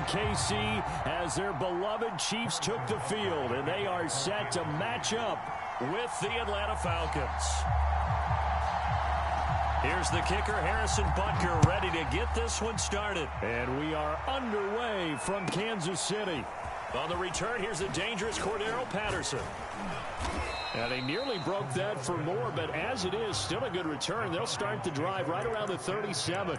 KC as their beloved Chiefs took the field, and they are set to match up with the Atlanta Falcons. Here's the kicker, Harrison Butker, ready to get this one started. And we are underway from Kansas City. On the return, here's the dangerous Cordero Patterson. And they nearly broke that for more, but as it is, still a good return. They'll start the drive right around the 37.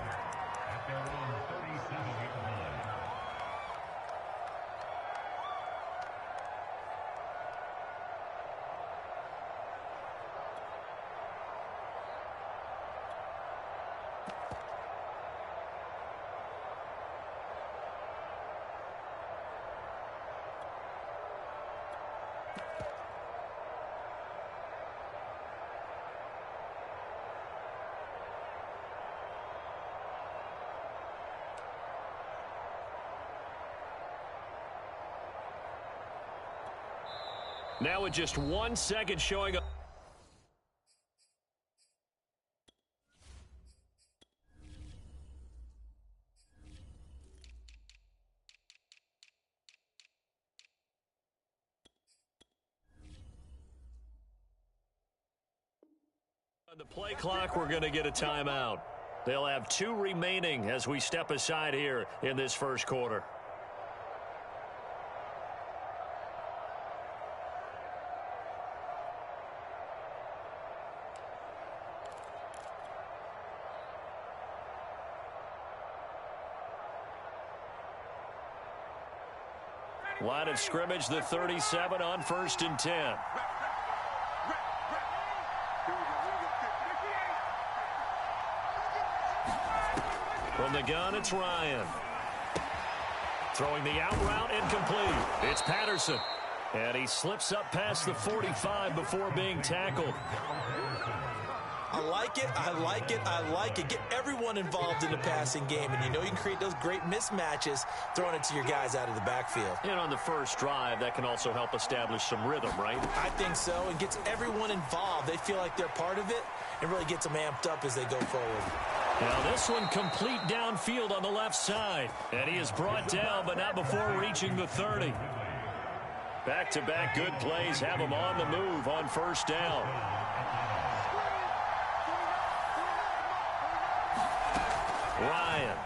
Now with just 1 second showing up. On the play clock, we're going to get a timeout. They'll have 2 remaining as we step aside here in this first quarter. Line of scrimmage, the 37 on 1st and 10. From the gun, it's Ryan. Throwing the out route, incomplete. It's Patterson. And he slips up past the 45 before being tackled. I like it, I like it, I like it. Get everyone involved in the passing game, and you know you can create those great mismatches throwing it to your guys out of the backfield. And on the first drive, that can also help establish some rhythm, right? I think so, and gets everyone involved. They feel like they're part of it, and really gets them amped up as they go forward. Now this one complete downfield on the left side. And he is brought down, but not before reaching the 30. Back-to-back good plays have him on the move on 1st down. Ryan.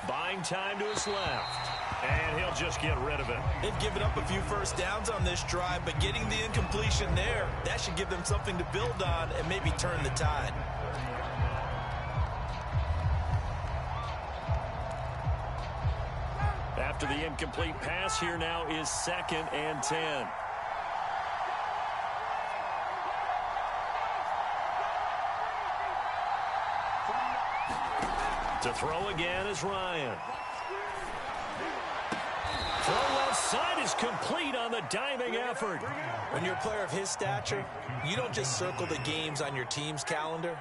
Buying time to his left. And he'll just get rid of it. They've given up a few first downs on this drive, but getting the incompletion there, that should give them something to build on and maybe turn the tide. After the incomplete pass, here now is 2nd and 10. To throw again is Ryan. Throw left side is complete on the diving effort. When you're a player of his stature, you don't just circle the games on your team's calendar.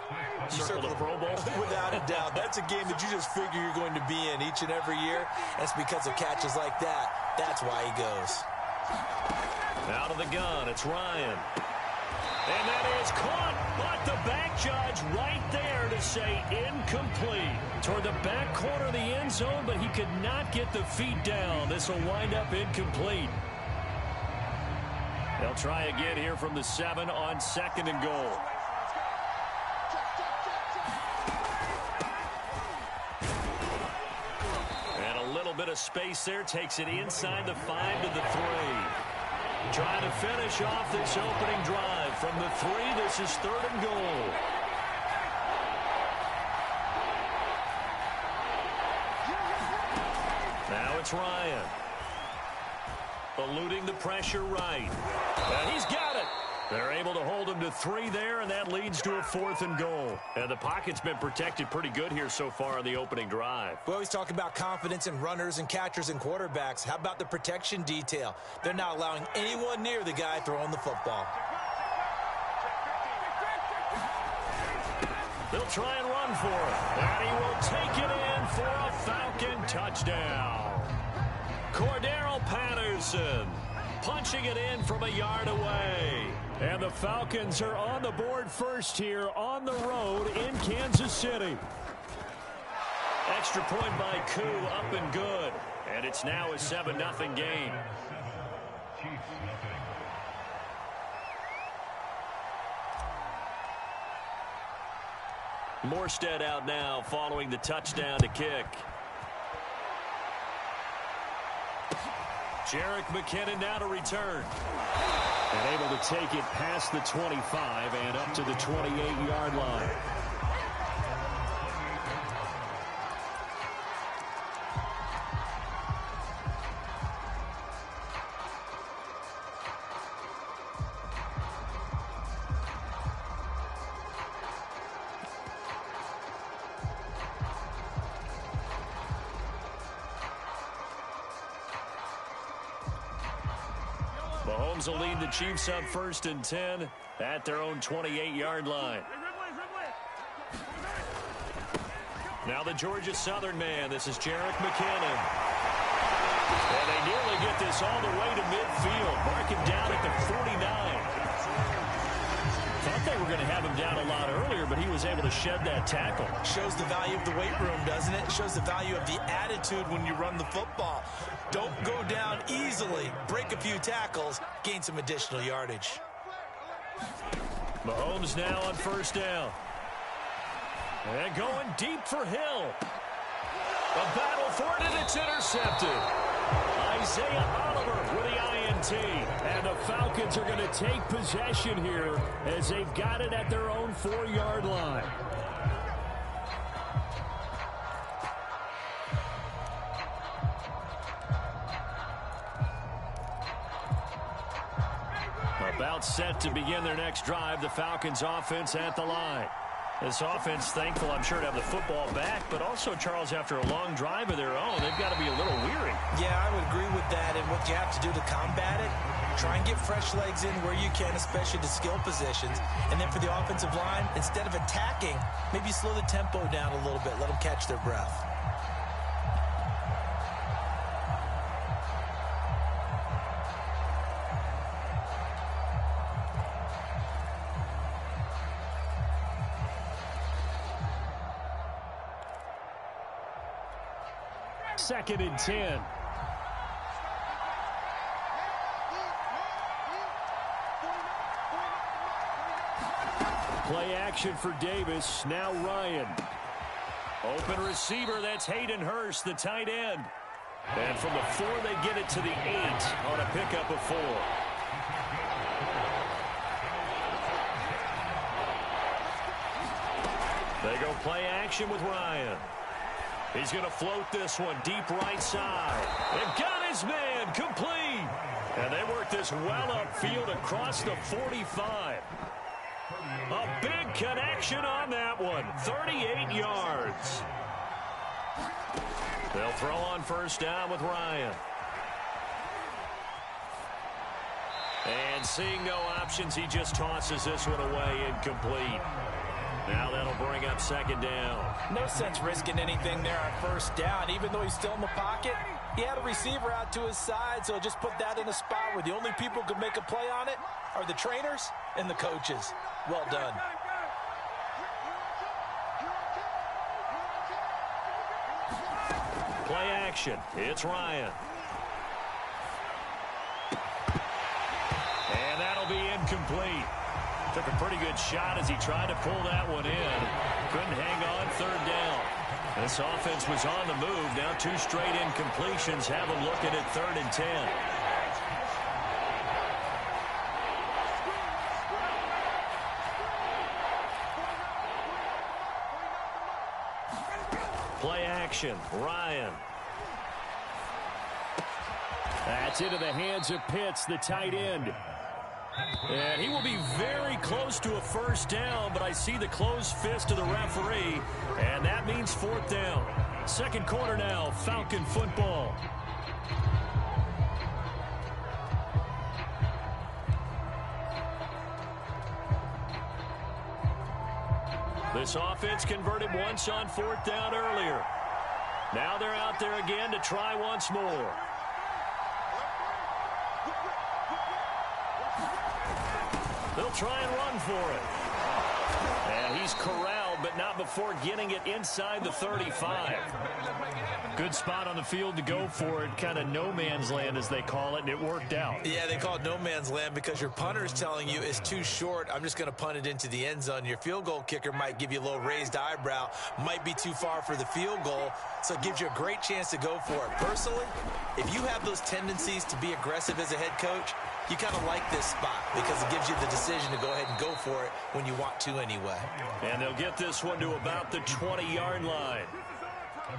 You circle the Pro Bowl? Without a doubt. That's a game that you just figure you're going to be in each and every year. And it's because of catches like that. That's why he goes. Out of the gun, it's Ryan. And that is caught, but the back judge right there to say incomplete. Toward the back corner of the end zone, but he could not get the feet down. This will wind up incomplete. They'll try again here from the 7 on 2nd and goal. And a little bit of space there, takes it inside the 5 to the 3. Trying to finish off this opening drive from the 3. This is 3rd and goal. Now it's Ryan. Eluding the pressure right. And he's got it. They're able to hold him to 3 there, and that leads to a 4th and goal. And the pocket's been protected pretty good here so far on the opening drive. We always talk about confidence in runners and catchers and quarterbacks. How about the protection detail? They're not allowing anyone near the guy throwing the football. They'll try and run for it. And he will take it in for a Falcon touchdown. Cordero Patterson punching it in from a yard away. And the Falcons are on the board first here on the road in Kansas City. Extra point by Koo, up and good. And it's now a 7-0 game. Morstead out now following the touchdown to kick. Jerick McKinnon now to return. And able to take it past the 25 and up to the 28-yard line. Mahomes will lead the Chiefs up 1st and 10 at their own 28-yard line. Now the Georgia Southern man. This is Jerick McKinnon. And they nearly get this all the way to midfield. Mark him down at the 49. Thought they were going to have him down a lot earlier, but he was able to shed that tackle. Shows the value of the weight room, doesn't it? Shows the value of the attitude when you run the football. Don't go down easily. Break a few tackles. Gain some additional yardage. Mahomes now on 1st down. And going deep for Hill. A battle for it, and it's intercepted. Isaiah Oliver with the INT. And the Falcons are going to take possession here as they've got it at their own 4-yard line. About set to begin their next drive, the Falcons offense at the line. This offense thankful, I'm sure, to have the football back, but also, Charles, after a long drive of their own, they've got to be a little weary. Yeah, I would agree with that, and what you have to do to combat it, try and get fresh legs in where you can, especially the skill positions. And then for the offensive line, instead of attacking, maybe slow the tempo down a little bit, let them catch their breath. Second and 10. Play action for Davis. Now Ryan. Open receiver. That's Hayden Hurst, the tight end. And from the 4, they get it to the 8 on a pickup of 4. They go play action with Ryan. He's going to float this one deep right side. They've got his man complete. And they work this well upfield across the 45. A big connection on that one. 38 yards. They'll throw on 1st down with Ryan. And seeing no options, he just tosses this one away incomplete. Now that'll bring up 2nd down. No sense risking anything there on 1st down. Even though he's still in the pocket, he had a receiver out to his side, so just put that in a spot where the only people who can make a play on it are the trainers and the coaches. Well done. Play action. It's Ryan. And that'll be incomplete. Took a pretty good shot as he tried to pull that one in. Couldn't hang on 3rd down. This offense was on the move. Now 2 straight incompletions have them looking at 3rd and 10. Play action. Ryan. That's into the hands of Pitts, the tight end. And he will be very close to a 1st down, but I see the closed fist of the referee, and that means 4th down. 2nd quarter now, Falcon football. This offense converted once on 4th down earlier. Now they're out there again to try once more. They'll try and run for it. And he's corralled but not before getting it inside the 35. Good spot on the field to go for it, kind of no man's land as they call it, and it worked out. Yeah, they call it no man's land because your punter is telling you it's too short. I'm just going to punt it into the end zone. Your field goal kicker might give you a little raised eyebrow, might be too far for the field goal, so it gives you a great chance to go for it. Personally, if you have those tendencies to be aggressive as a head coach, you kind of like this spot because it gives you the decision to go ahead and go for it when you want to anyway. And they'll get this one to about the 20-yard line.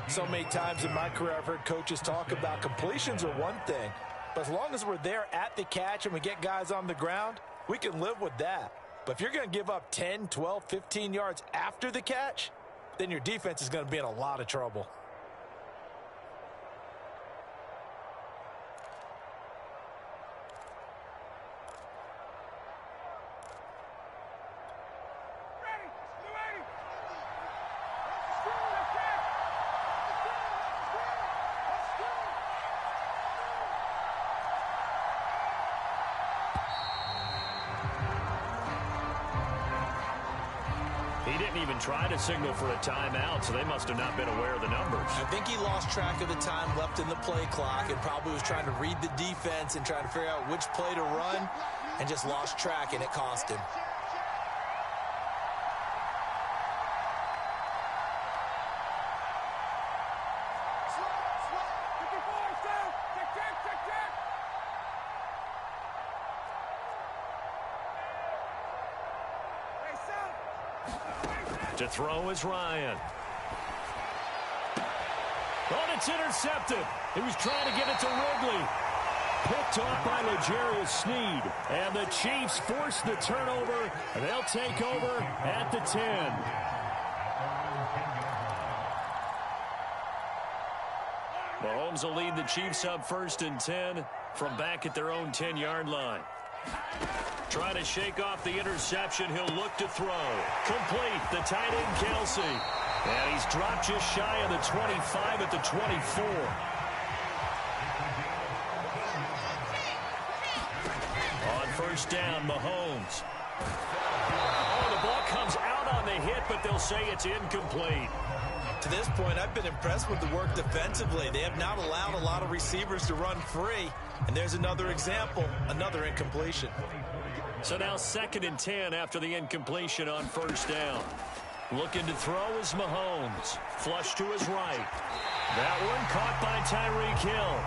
So many times in my career I've heard coaches talk about completions are one thing, but as long as we're there at the catch and we get guys on the ground, we can live with that. But if you're going to give up 10, 12, 15 yards after the catch, then your defense is going to be in a lot of trouble. He didn't even try to signal for a timeout, so they must have not been aware of the numbers. I think he lost track of the time left in the play clock and probably was trying to read the defense and trying to figure out which play to run and just lost track, and it cost him. To throw is Ryan. Oh, it's intercepted. He was trying to get it to Ridley. Picked off by L'Jarius Sneed. And the Chiefs force the turnover, and they'll take over at the 10. Mahomes will lead the Chiefs up 1st and 10 from back at their own 10-yard line. Trying to shake off the interception. He'll look to throw. Complete. The tight end, Kelsey. And he's dropped just shy of the 25 at the 24. On 1st down, Mahomes. Oh, the ball comes out on the hit, but they'll say it's incomplete. To this point, I've been impressed with the work defensively. They have not allowed a lot of receivers to run free. And there's another example, another incompletion. So now 2nd and 10 after the incompletion on 1st down. Looking to throw is Mahomes. Flush to his right. That one caught by Tyreek Hill.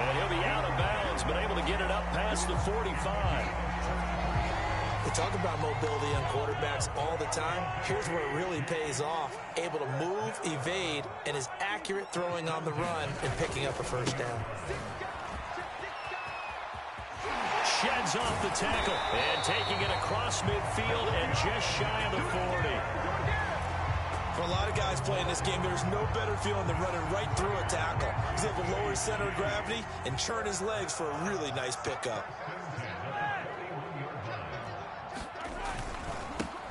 And he'll be out of bounds, but able to get it up past the 45. They talk about mobility on quarterbacks all the time. Here's where it really pays off. Able to move, evade, and is accurate throwing on the run and picking up a 1st down. Sheds off the tackle and taking it across midfield and just shy of the 40. For a lot of guys playing this game, there's no better feeling than running right through a tackle. He's able to lower his center of gravity and churn his legs for a really nice pickup.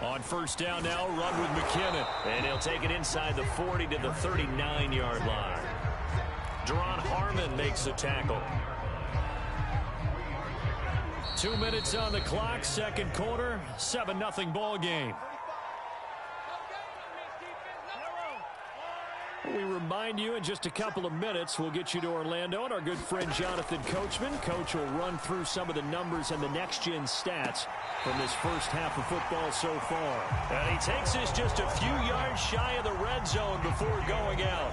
On 1st down now, run with McKinnon. And he'll take it inside the 40 to the 39-yard line. Deron Harmon makes the tackle. 2 minutes on the clock, 2nd quarter, 7-0 ball game. We remind you in just a couple of minutes, we'll get you to Orlando and our good friend Jonathan Coachman. Coach will run through some of the numbers and the next-gen stats from this first half of football so far. And he takes us just a few yards shy of the red zone before going out.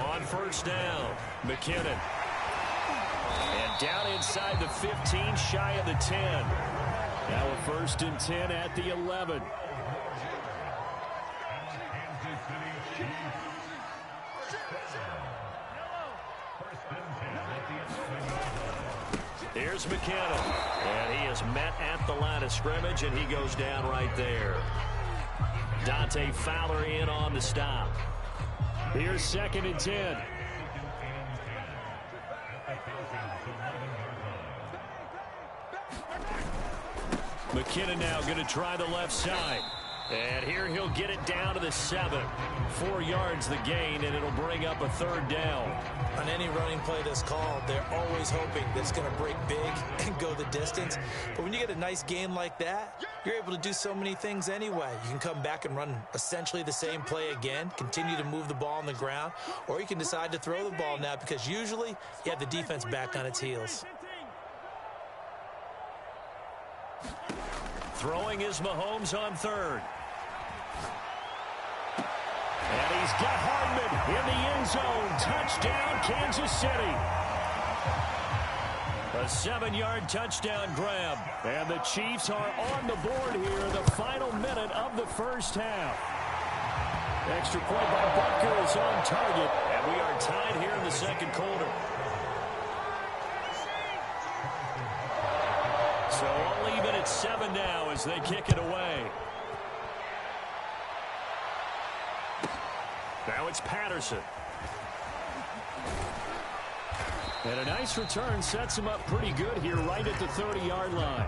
On 1st down, McKinnon. And down inside the 15, shy of the 10. Now a 1st and 10 at the 11. Here's McKinnon. And he is met at the line of scrimmage, and he goes down right there. Dante Fowler in on the stop. Here's 2nd and 10. McKinnon now going to try the left side. And here he'll get it down to the 7. 4 yards the gain, and it'll bring up a 3rd down. On any running play that's called, they're always hoping that it's going to break big and go the distance. But when you get a nice game like that, you're able to do so many things anyway. You can come back and run essentially the same play again, continue to move the ball on the ground, or you can decide to throw the ball now because usually you have the defense back on its heels. Throwing is Mahomes on 3rd. And he's got Hardman in the end zone. Touchdown, Kansas City. A 7-yard touchdown grab. And the Chiefs are on the board here in the final minute of the first half. Extra point by Butker is on target. And we are tied here in the second quarter. So all even at 7 now as they kick it away. Now it's Patterson. And a nice return sets him up pretty good here right at the 30-yard line.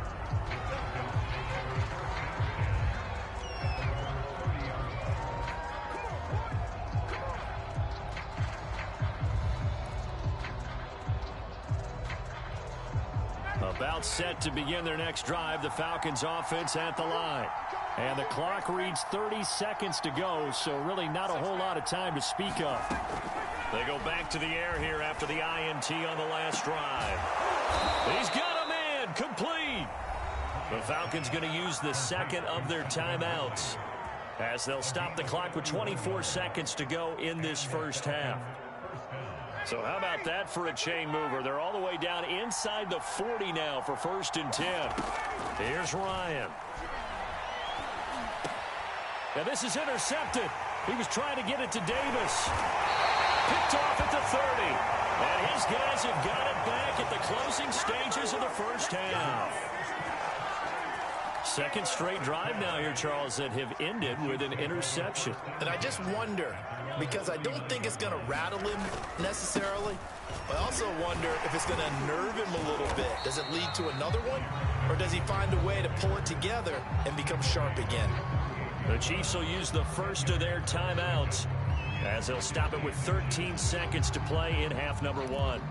About set to begin their next drive. The Falcons offense at the line. And the clock reads 30 seconds to go, so really not a whole lot of time to speak of. They go back to the air here after the INT on the last drive. He's got a man, complete. The Falcons going to use the second of their timeouts as they'll stop the clock with 24 seconds to go in this first half. So how about that for a chain mover? They're all the way down inside the 40 now for 1st and 10. Here's Ryan. And this is intercepted. He was trying to get it to Davis. Picked off at the 30. And his guys have got it back at the closing stages of the first half. Second straight drive now here, Charles, that have ended with an interception. And I just wonder, because I don't think it's going to rattle him necessarily. I also wonder if it's going to nerve him a little bit. Does it lead to another one? Or does he find a way to pull it together and become sharp again? The Chiefs will use the first of their timeouts as they'll stop it with 13 seconds to play in half number 1.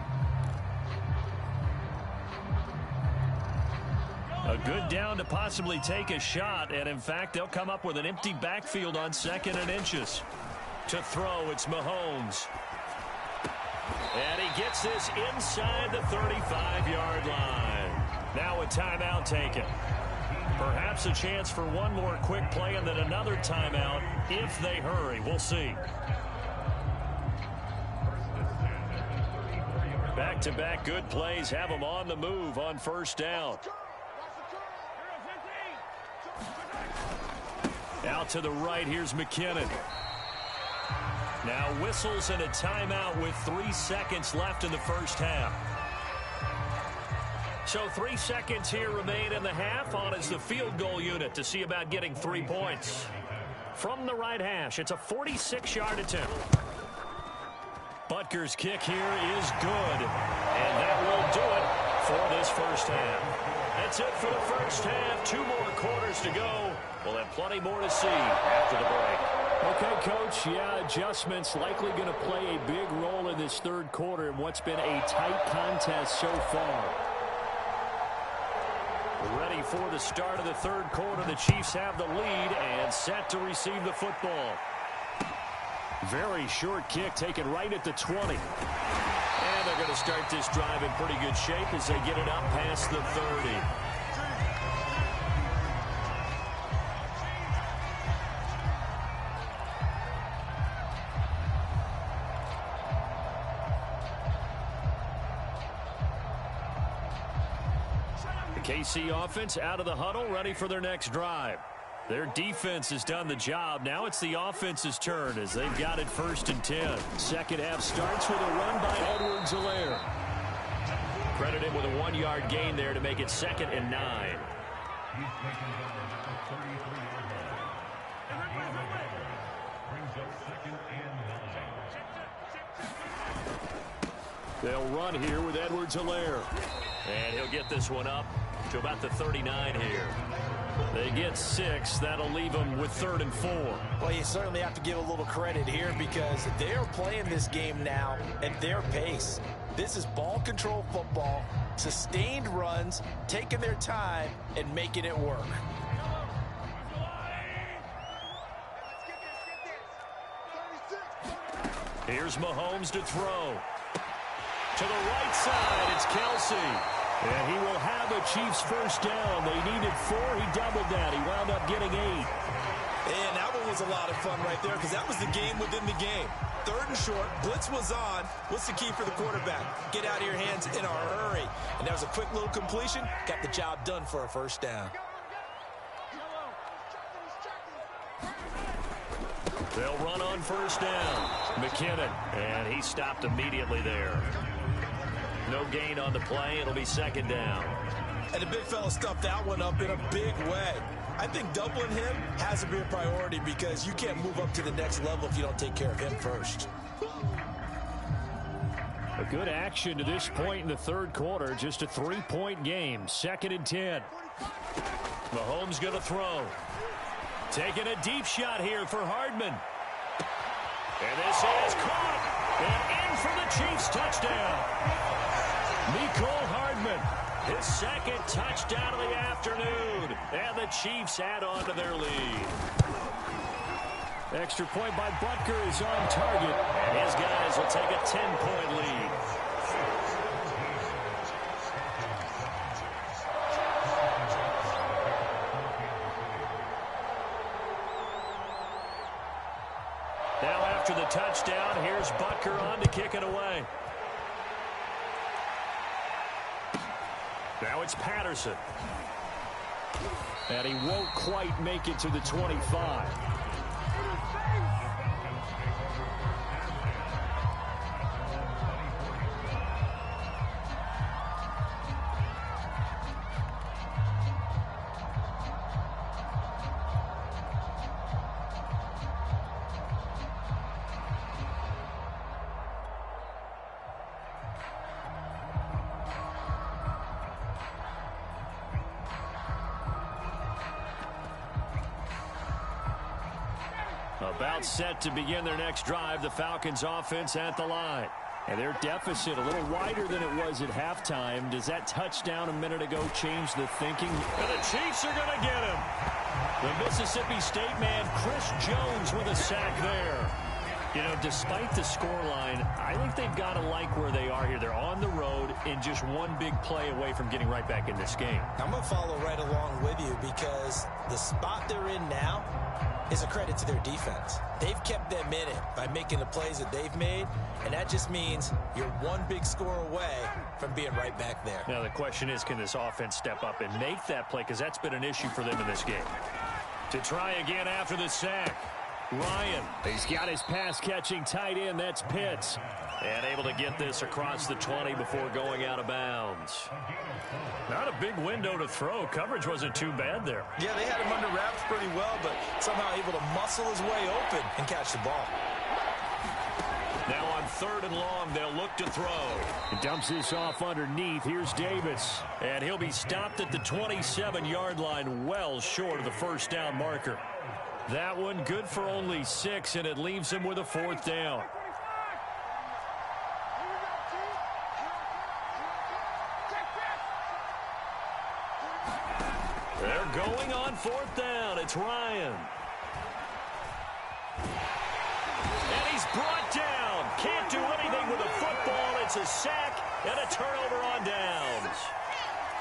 A good down to possibly take a shot, and in fact, they'll come up with an empty backfield on 2nd and inches. To throw, it's Mahomes. And he gets this inside the 35-yard line. Now a timeout taken. Perhaps a chance for one more quick play and then another timeout if they hurry. We'll see. Back-to-back good plays have them on the move on 1st down. Out to the right, here's McKinnon. Now whistles and a timeout with 3 seconds left in the first half. So 3 seconds here remain in the half. On is the field goal unit to see about getting 3 points. From the right hash, it's a 46-yard attempt. Butker's kick here is good. And that will do it for this first half. That's it for the first half. 2 more quarters to go. We'll have plenty more to see after the break. Okay, Coach, yeah, adjustments likely going to play a big role in this third quarter in what's been a tight contest so far. Ready for the start of the third quarter. The Chiefs have the lead and set to receive the football. Very short kick taken right at the 20. And they're going to start this drive in pretty good shape as they get it up past the 30. KC offense out of the huddle, ready for their next drive. Their defense has done the job. Now it's the offense's turn as they've got it 1st and 10. Second half starts with a run by Edwards-Helaire. Credit him with a 1-yard gain there to make it 2nd and 9. They'll run here with Edwards-Helaire. And he'll get this one up to about the 39 here. They get 6. That'll leave them with 3rd and 4. Well, you certainly have to give a little credit here because they are playing this game now at their pace. This is ball control football, sustained runs, taking their time, and making it work. Here's Mahomes to throw. To the right side, it's Kelsey. And he will have the Chiefs first down. They needed 4. He doubled that. He wound up getting 8. And that one was a lot of fun right there because that was the game within the game. 3rd and short. Blitz was on. What's the key for the quarterback? Get out of your hands in a hurry. And that was a quick little completion. Got the job done for a first down. They'll run on first down. McKinnon, and he stopped immediately there. No gain on the play. It'll be 2nd down. And the big fella stuffed that one up in a big way. I think doubling him has to be a priority because you can't move up to the next level if you don't take care of him first. A good action to this point in the 3rd quarter. Just a 3-point game. 2nd and 10. Mahomes going to throw. Taking a deep shot here for Hardman. And this is caught. And in for the Chiefs touchdown. Mecole Hardman, his 2nd touchdown of the afternoon. And the Chiefs add on to their lead. Extra point by Butker is on target. And his guys will take a 10-point lead. Now after the touchdown, here's Butker on to kick it away. Now it's Patterson. And he won't quite make it to the 25. About set to begin their next drive, the Falcons offense at the line. And their deficit a little wider than it was at halftime. Does that touchdown a minute ago change the thinking? And the Chiefs are going to get him. The Mississippi State man, Chris Jones, with a sack there. You know, despite the scoreline, I think they've got to like where they are here. They're on the road and just one big play away from getting right back in this game. I'm going to follow right along with you because the spot they're in now is a credit to their defense. They've kept them in it by making the plays that they've made, and that just means you're one big score away from being right back there. Now the question is, can this offense step up and make that play? Because that's been an issue for them in this game. To try again after the sack. Ryan, he's got his pass-catching tight end. That's Pitts. And able to get this across the 20 before going out of bounds. Not a big window to throw. Coverage wasn't too bad there. Yeah, they had him under wraps pretty well, but somehow able to muscle his way open and catch the ball. Now on 3rd and long, they'll look to throw. He dumps this off underneath. Here's Davis. And he'll be stopped at the 27-yard line, well short of the first down marker. That one good for only 6, and it leaves him with a 4th down. They're going on 4th down. It's Ryan. And he's brought down. Can't do anything with a football. It's a sack and a turnover on downs.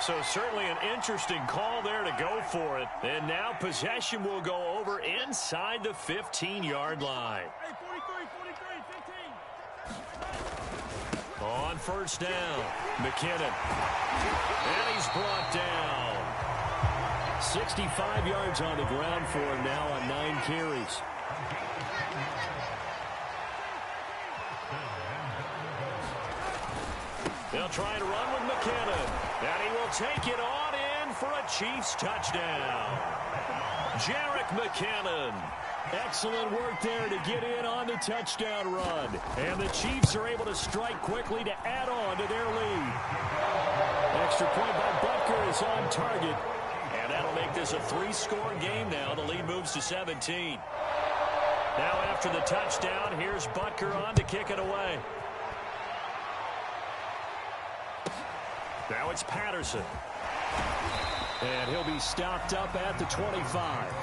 So certainly an interesting call there to go for it. And now possession will go over inside the 15-yard line. On 1st down, McKinnon. And he's brought down. 65 yards on the ground for him now on 9 carries. They'll try to run with McKinnon. And he will take it on in for a Chiefs touchdown. Jerick McKinnon. Excellent work there to get in on the touchdown run. And the Chiefs are able to strike quickly to add on to their lead. Extra point by Butker is on target. And that'll That'll make this a 3-score game now. The lead moves to 17. Now after the touchdown, here's Butker on to kick it away. Now it's Patterson. And he'll be stopped up at the 25.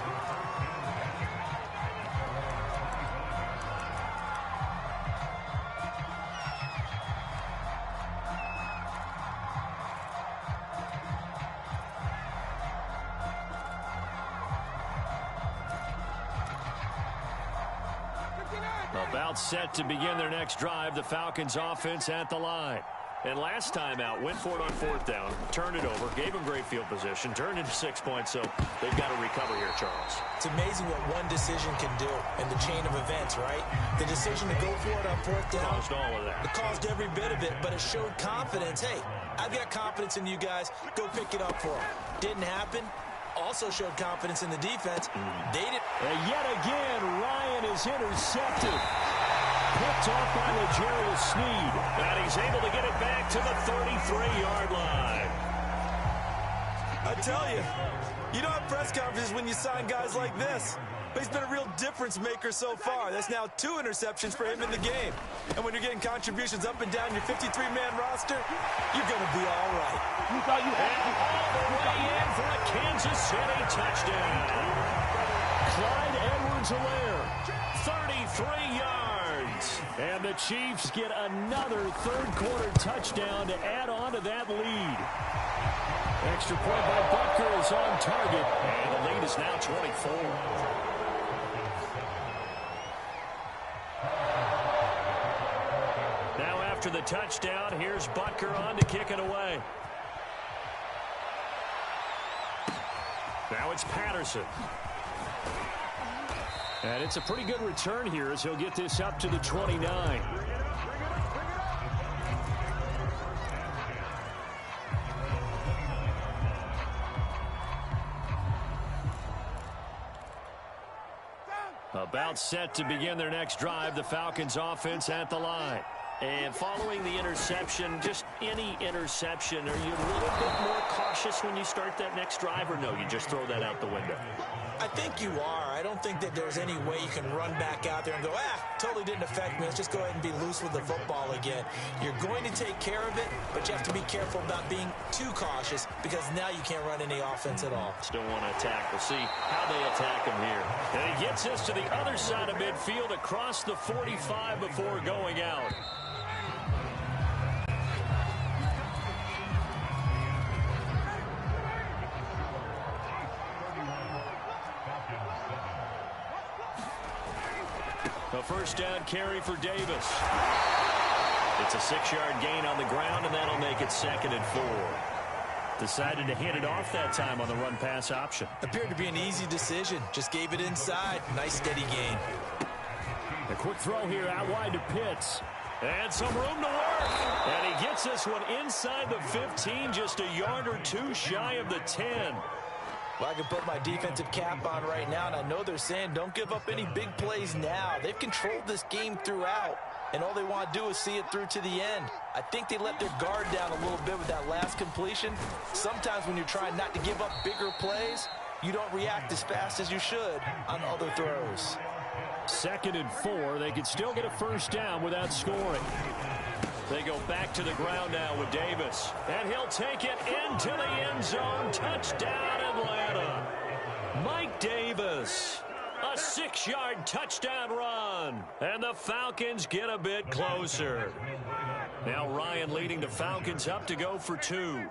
About set to begin their next drive, the Falcons offense at the line. And last time out, went for it on 4th down, turned it over, gave them great field position, turned into 6 points, so they've got to recover here, Charles. It's amazing what one decision can do in the chain of events, right? The decision to go for it on 4th down. Caused all of that. It caused every bit of it, but it showed confidence. Hey, I've got confidence in you guys. Go pick it up for them. Didn't happen. Also showed confidence in the defense. They did. And yet again, Ryan is intercepted. Picked off by L'Jarius Sneed. And he's able to get it back to the 33-yard line. I tell you, you don't have press conferences when you sign guys like this. But he's been a real difference maker so far. That's now 2 interceptions for him in the game. And when you're getting contributions up and down your 53-man roster, you're going to be all right. You thought you had all the way in for a Kansas City touchdown. Clyde Edwards-Helaire, 33 yards. And the Chiefs get another third-quarter touchdown to add on to that lead. Extra point by Butker is on target. And the lead is now 24. Now after the touchdown, here's Butker on to kick it away. Now it's Patterson. And it's a pretty good return here as he'll get this up to the 29. About set to begin their next drive, the Falcons offense at the line. And following the interception, just any interception, are you a little bit more cautious when you start that next drive, or no, you just throw that out the window? I think you are. I don't think that there's any way you can run back out there and go, totally didn't affect me. Let's just go ahead and be loose with the football again. You're going to take care of it, but you have to be careful about being too cautious because now you can't run any offense at all. Still want to attack. We'll see how they attack him here. And he gets us to the other side of midfield across the 45 before going out. A first down carry for Davis. It's a 6-yard gain on the ground, and that'll make it 2nd and 4. Decided to hand it off that time on the run-pass option. Appeared to be an easy decision. Just gave it inside. Nice steady gain. A quick throw here out wide to Pitts. And some room to work. And he gets this one inside the 15, just a yard or two shy of the 10. Well, I can put my defensive cap on right now, and I know they're saying don't give up any big plays now. They've controlled this game throughout, and all they want to do is see it through to the end. I think they let their guard down a little bit with that last completion. Sometimes when you're trying not to give up bigger plays, you don't react as fast as you should on other throws. 2nd and 4. They could still get a first down without scoring. They go back to the ground now with Davis. And he'll take it into the end zone. Touchdown, Atlanta. Mike Davis. A 6-yard touchdown run. And the Falcons get a bit closer. Now Ryan leading the Falcons up to go for 2.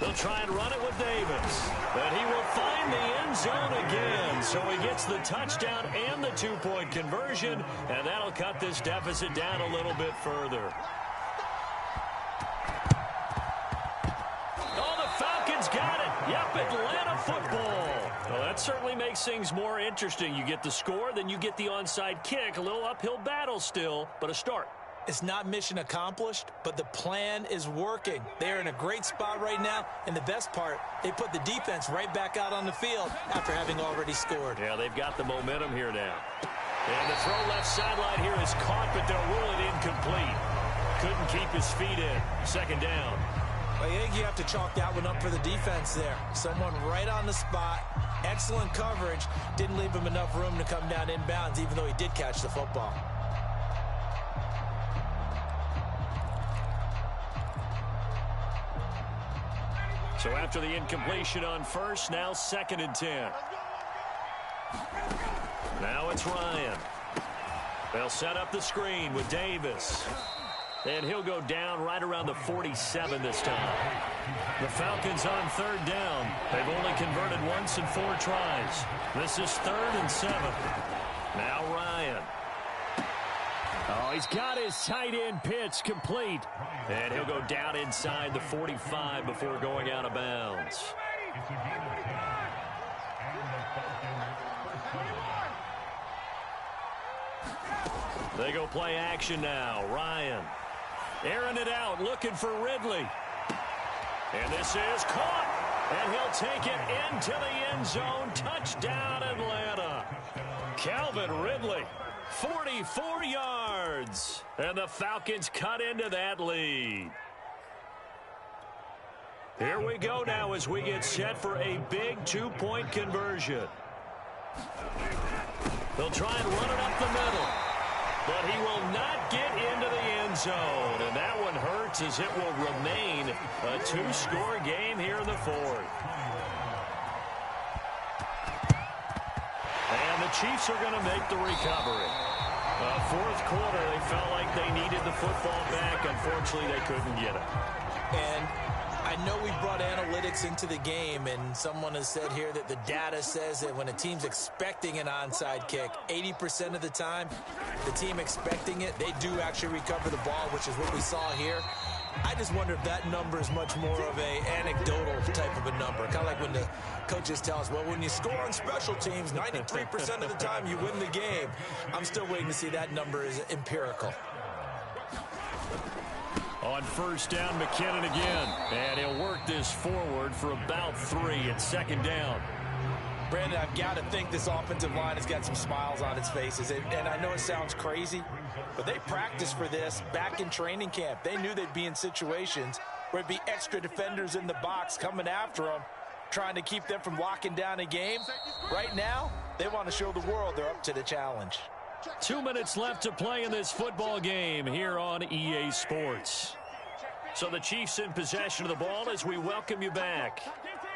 They'll try and run it with Davis. But he will find the end zone again. So he gets the touchdown and the 2-point conversion. And that'll cut this deficit down a little bit further. Oh, the Falcons got it. Yep, Atlanta football. Well, that certainly makes things more interesting. You get the score, then you get the onside kick. A little uphill battle still, but a start. It's not mission accomplished, but the plan is working. They're in a great spot right now, and the best part, they put the defense right back out on the field after having already scored. Yeah, they've got the momentum here now. And the throw left sideline here is caught, but they'll rule it incomplete. Couldn't keep his feet in. Second down. I think you have to chalk that one up for the defense there. Someone right on the spot. Excellent coverage. Didn't leave him enough room to come down inbounds, even though he did catch the football. So after the incompletion on first, now 2nd and 10. Now it's Ryan. They'll set up the screen with Davis. And he'll go down right around the 47 this time. The Falcons on 3rd down. They've only converted once in 4 tries. This is 3rd and 7. Now Ryan. Oh, he's got his tight end pitch complete. And he'll go down inside the 45 before going out of bounds. They go play action now. Ryan airing it out, looking for Ridley. And this is caught. And he'll take it into the end zone. Touchdown, Atlanta. Calvin Ridley, 44 yards. And the Falcons cut into that lead. Here we go now as we get set for a big 2-point conversion. They'll try and run it up the middle. But he will not get into the end zone. And that one hurts as it will remain a 2-score game here in the 4th. And the Chiefs are going to make the recovery. 4th quarter, they felt like they needed the football back. Unfortunately, they couldn't get it. And I know we brought analytics into the game, and someone has said here that the data says that when a team's expecting an onside kick, 80% of the time, the team expecting it, they do actually recover the ball, which is what we saw here. I just wonder if that number is much more of a anecdotal type of a number. Kind of like when the coaches tell us, well, when you score on special teams, 93% of the time you win the game. I'm still waiting to see that number is empirical. On 1st down, McKinnon again. And he'll work this forward for about 3 at 2nd down. Brandon, I've got to think this offensive line has got some smiles on its faces. And I know it sounds crazy, but they practiced for this back in training camp. They knew they'd be in situations where it'd be extra defenders in the box coming after them, trying to keep them from locking down a game. Right now, they want to show the world they're up to the challenge. 2 minutes left to play in this football game here on EA Sports. So the Chiefs in possession of the ball as we welcome you back.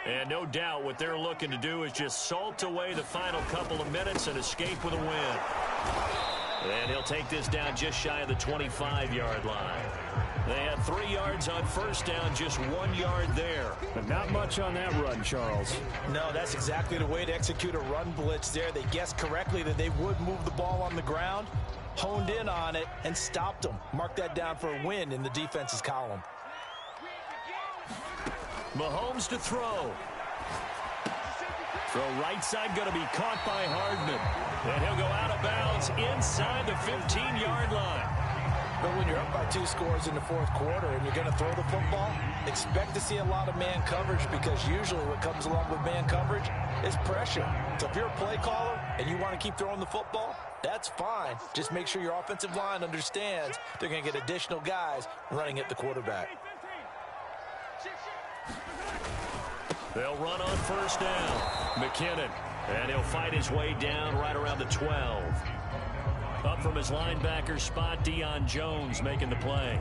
And no doubt what they're looking to do is just salt away the final couple of minutes and escape with a win. And he'll take this down just shy of the 25-yard line. They had 3 yards on 1st down, just 1 yard there. But not much on that run, Charles. No, that's exactly the way to execute a run blitz there. They guessed correctly that they would move the ball on the ground, honed in on it, and stopped them. Mark that down for a win in the defense's column. Mahomes to throw. Throw right side going to be caught by Hardman. And he'll go out of bounds inside the 15-yard line. But when you're up by 2 scores in the 4th quarter and you're going to throw the football, expect to see a lot of man coverage, because usually what comes along with man coverage is pressure. So if you're a play caller and you want to keep throwing the football, that's fine. Just make sure your offensive line understands they're going to get additional guys running at the quarterback. They'll run on 1st down. McKinnon. And he'll fight his way down right around the 12. Up from his linebacker spot, Deion Jones making the play.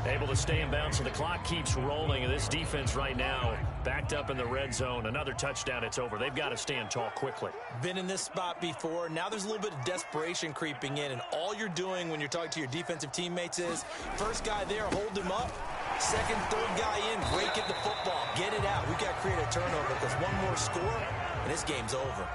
Able to stay in bounds, so the clock keeps rolling. And this defense right now backed up in the red zone. Another touchdown, it's over. They've got to stand tall quickly. Been in this spot before. Now there's a little bit of desperation creeping in. And all you're doing when you're talking to your defensive teammates is, first guy there, hold him up. Second, third guy in, break it the football. Get it out. We've got to create a turnover, because one more score, and this game's over.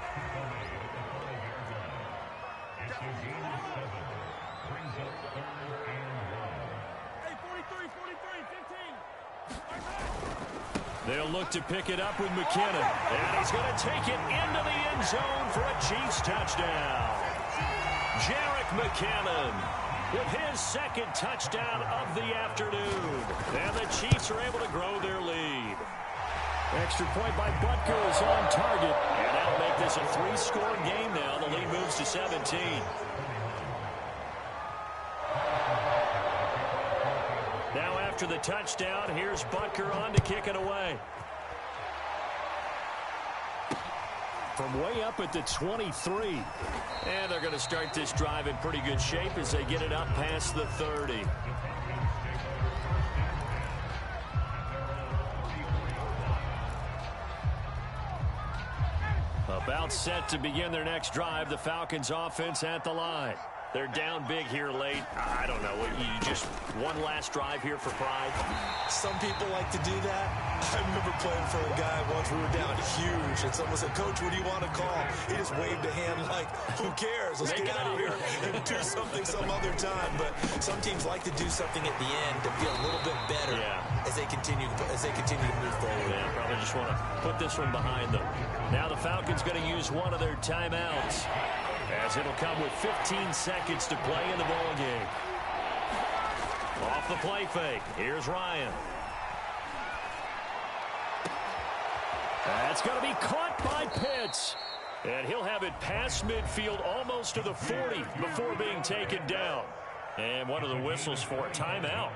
They'll look to pick it up with McKinnon. And he's going to take it into the end zone for a Chiefs touchdown. Jerick McKinnon with his 2nd touchdown of the afternoon. And the Chiefs are able to grow their lead. Extra point by Butker is on target. And that'll make this a 3-score game now. The lead moves to 17. after the touchdown. Here's Butker on to kick it away. From way up at the 23. And they're going to start this drive in pretty good shape as they get it up past the 30. About set to begin their next drive. The Falcons offense at the line. They're down big here late. I don't know. You just one last drive here for pride? Some people like to do that. I remember playing for a guy once. We were down huge, and someone said, "Coach, what do you want to call?" He just waved a hand like, "Who cares? Let's get out of here and do something some other time." But some teams like to do something at the end to feel a little bit better as they continue to move forward. Yeah, probably just want to put this one behind them. Now the Falcons going to use one of their timeouts, as it'll come with 15 seconds to play in the ball game. Off the play fake. Here's Ryan. That's going to be caught by Pitts. And he'll have it past midfield almost to the 40 before being taken down. And one of the whistles for a timeout.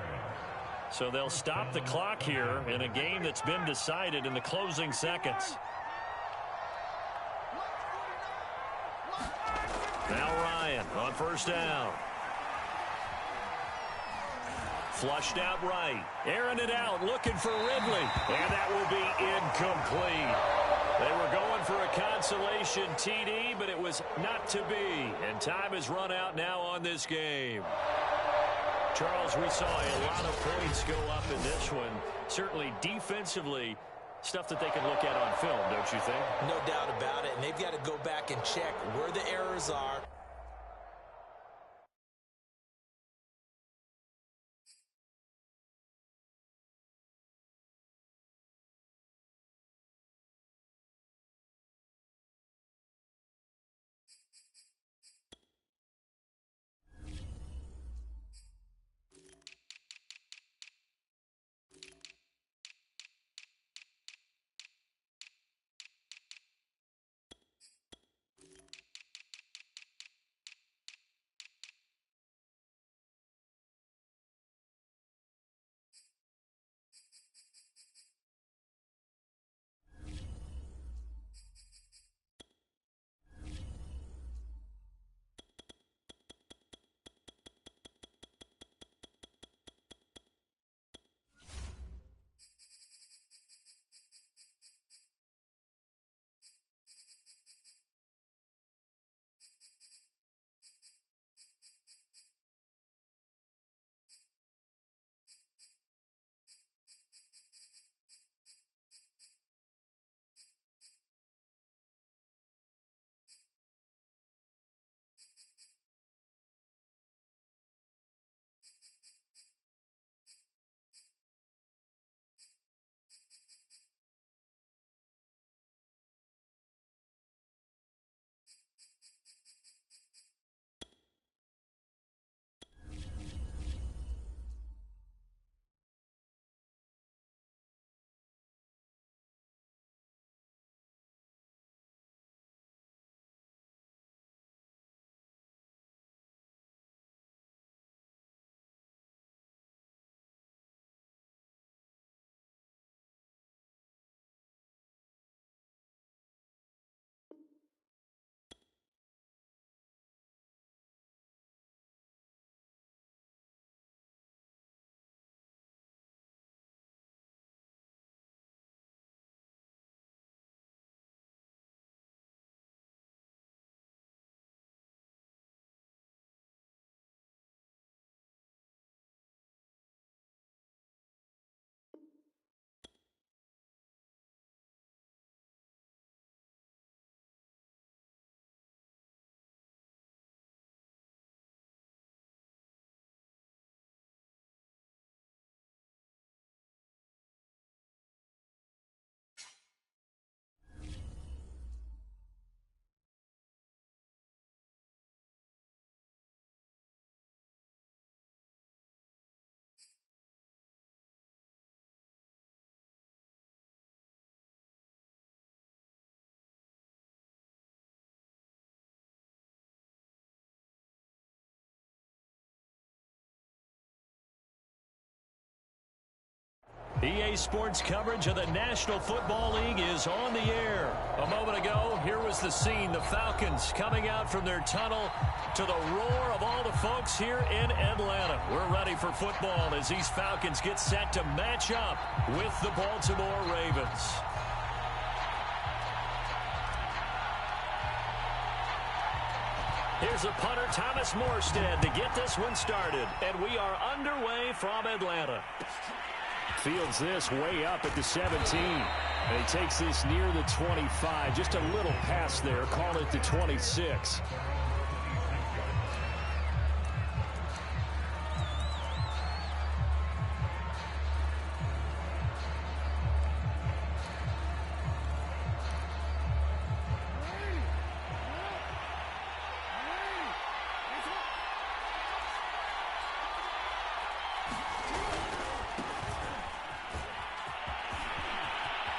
So they'll stop the clock here in a game that's been decided in the closing seconds. Now Ryan on first down. Flushed out right. Airing it out, looking for Ridley. And that will be incomplete. They were going for a consolation TD, but it was not to be. And time has run out now on this game. Charles, we saw a lot of points go up in this one. Certainly defensively, stuff that they can look at on film, don't you think? No doubt about it. And they've got to go back and check where the errors are. EA Sports coverage of the National Football League is on the air. A moment ago, here was the scene. The Falcons coming out from their tunnel to the roar of all the folks here in Atlanta. We're ready for football as these Falcons get set to match up with the Baltimore Ravens. Here's a punter, Thomas Morstead, to get this one started. And we are underway from Atlanta. Fields this way up at the 17. And he takes this near the 25. Just a little pass there. Call it the 26.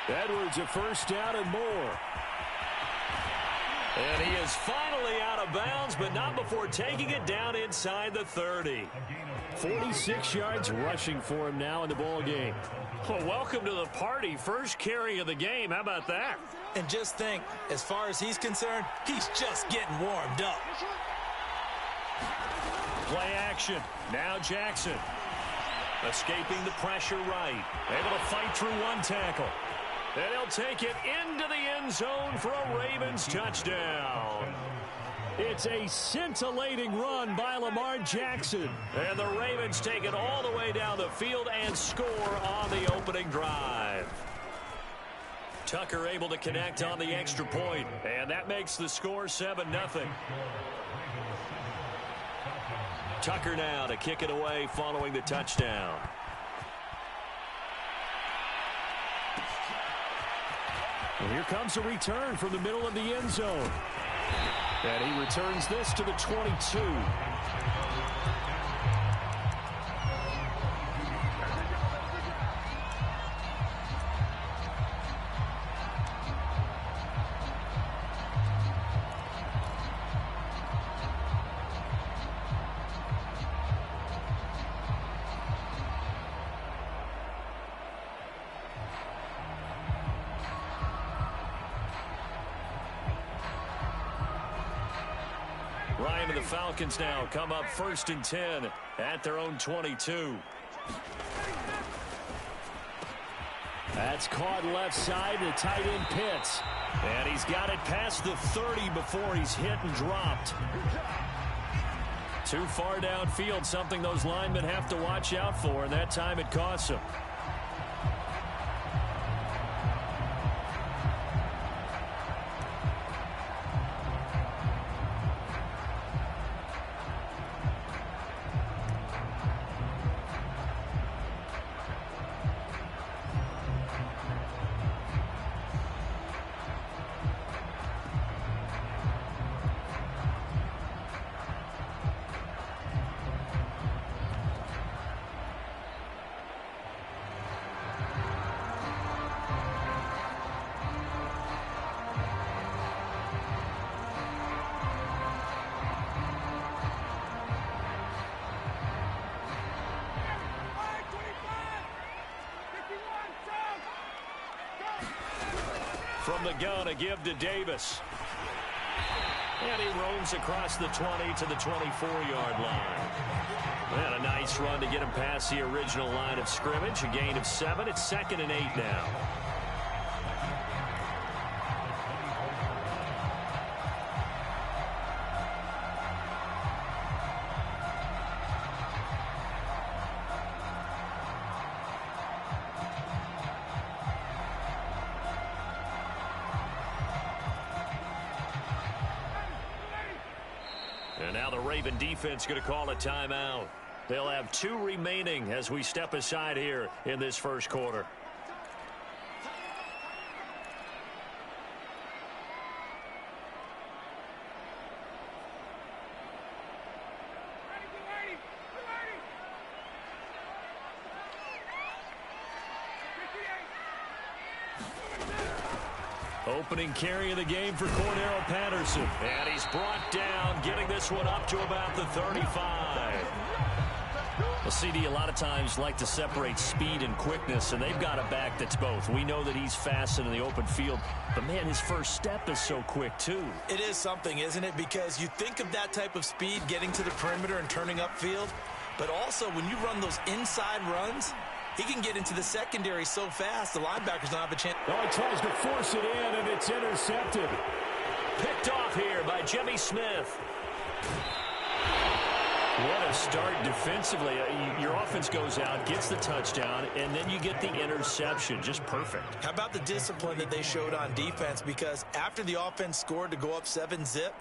Edwards a first down and more. And he is finally out of bounds, but not before taking it down inside the 30. 46 yards rushing for him now in the ball game. Well, welcome to the party. First carry of the game. How about that? And just think, as far as he's concerned, he's just getting warmed up. Play action. Now Jackson. Escaping the pressure right. Able to fight through one tackle. And he'll take it into the end zone for a Ravens touchdown. It's a scintillating run by Lamar Jackson. And the Ravens take it all the way down the field and score on the opening drive. Tucker able to connect on the extra point. And that makes the score 7-0. Tucker now to kick it away following the touchdown. And here comes a return from the middle of the end zone. And he returns this to the 22. Ryan and the Falcons now come up 1st and 10 at their own 22. That's caught left side. The tight end Pitts. And he's got it past the 30 before he's hit and dropped. Too far downfield, something those linemen have to watch out for, and that time it costs them. From the gun, a give to Davis. And he roams across the 20 to the 24-yard line. And a nice run to get him past the original line of scrimmage. A gain of 7. It's 2nd and 8 now. And now the Raven defense going to call a timeout. They'll have 2 remaining as we step aside here in this first quarter. Opening carry of the game for Cordarrelle Patterson. And he's brought down, getting this one up to about the 35. Well, CD, a lot of times like to separate speed and quickness, and they've got a back that's both. We know that he's fast in the open field, but, man, his first step is so quick, too. It is something, isn't it? Because you think of that type of speed getting to the perimeter and turning upfield, but also when you run those inside runs, he can get into the secondary so fast the linebackers don't have a chance. Oh, he tries to force it in, and it's intercepted. Picked off here by Jimmy Smith. What a start defensively. Your offense goes out, gets the touchdown, and then you get the interception. Just perfect. How about the discipline that they showed on defense? Because after the offense scored to go up 7-zip,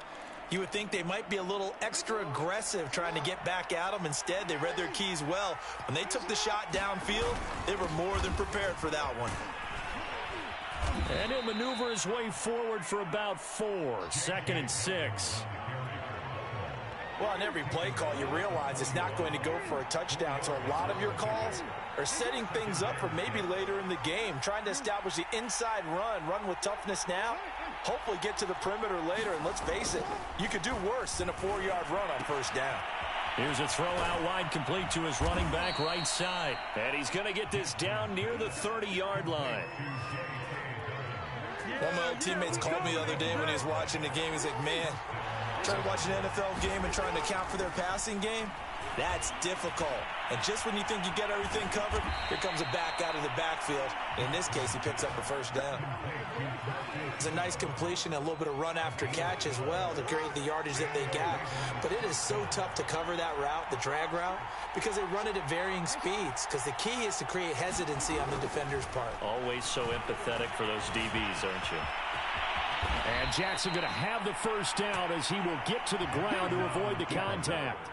you would think they might be a little extra aggressive trying to get back at them. Instead, they read their keys well. When they took the shot downfield, they were more than prepared for that one. And he'll maneuver his way forward for about 4. 2nd and 6. Well, on every play call, you realize it's not going to go for a touchdown. So a lot of your calls are setting things up for maybe later in the game, trying to establish the inside run with toughness now, hopefully get to the perimeter later. And let's face it, you could do worse than a 4-yard run on first down. Here's a throw out wide, complete to his running back right side. And he's going to get this down near the 30-yard line. One of my old teammates called me the other day when he was watching the game. He's like, man, trying to watch an NFL game and trying to account for their passing game, that's difficult. And just when you think you get everything covered, here comes a back out of the backfield. In this case, he picks up a first down. It's a nice completion, a little bit of run after catch as well to create the yardage that they got. But it is so tough to cover that route, the drag route, because they run it at varying speeds. Because the key is to create hesitancy on the defender's part. Always so empathetic for those DBs, aren't you? And Jackson going to have the first down as he will get to the ground to avoid the contact.